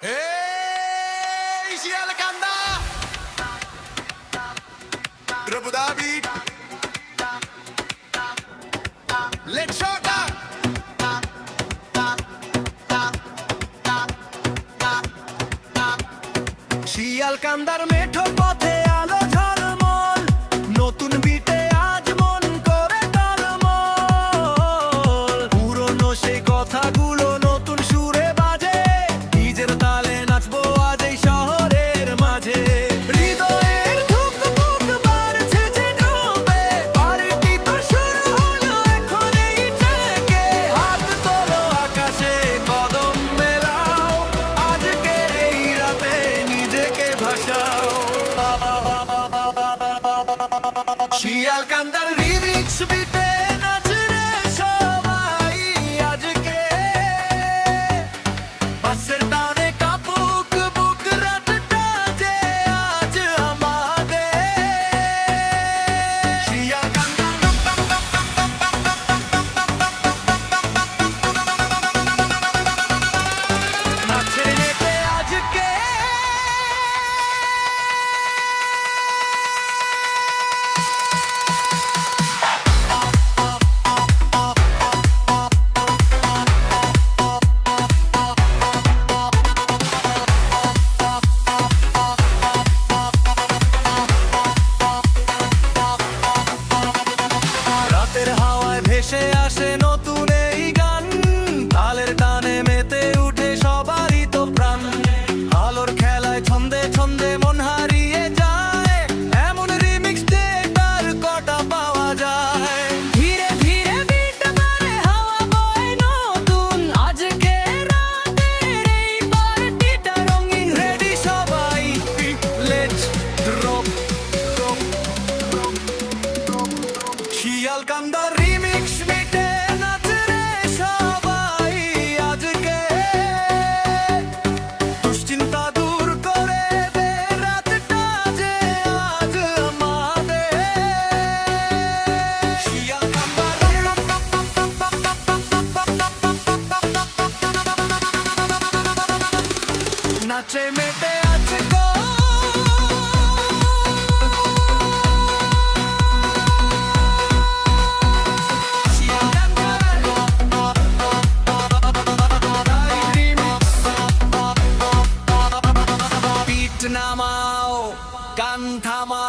Hey, Shialakanda! Abu Dhabi! Let's shot! শিয়ালকান্দার মেঠো পথে আলো ঝলমল, নতুন বিটে আজ মন করে টলমল। পুরনো সেই কথাগুলো নতুন সুরে বাজে, নিজের তালে নাচবো আজ এই শহরের মাঝে। হৃদয়ের ধুকপুক বাড়ছে যে ডুবে, পার্টি তো শুরু হলো এখন এই ট্র্যাকে। হাত তোলো আকাশে, কদম মেলাও, আজকের এই রাতে নিজেকে ভাসাও। শিয়ালকান্দার রিমিক্স বিটে নাচরে সবাই আজকে, বাসের টানে কাপুক বুক রাতটা যে আজ আমাদের। শিয়ালকান্দা নাচে নেচে আজকে। রাতের হাওয়ায় ভেসে আসে নতুন এই গান, তালের টানে মেতে উঠে সবারই তো প্রাণ। আলোর খেলায় ছন্দে ছন্দে মন হারিয়ে যায়, এমন রিমিক্স তার কটা পাওয়া যায়। ধীরে ধীরে বিট বাড়ে, হাওয়া বয় নতুন, আজকে রাতের এই পার্টিটা রঙিন। রেডি সবাই, লেটস ড্রপ শিয়ালকান্দার রিমিক্স মিটে নাচরে সবাই আজকে। দুশ্চিন্তা দূর করে দে রাতটা যে আজ আমাদের। শিয়ালকান্দার নাচে মেটে আছে গো। নামাও, গান থামাও।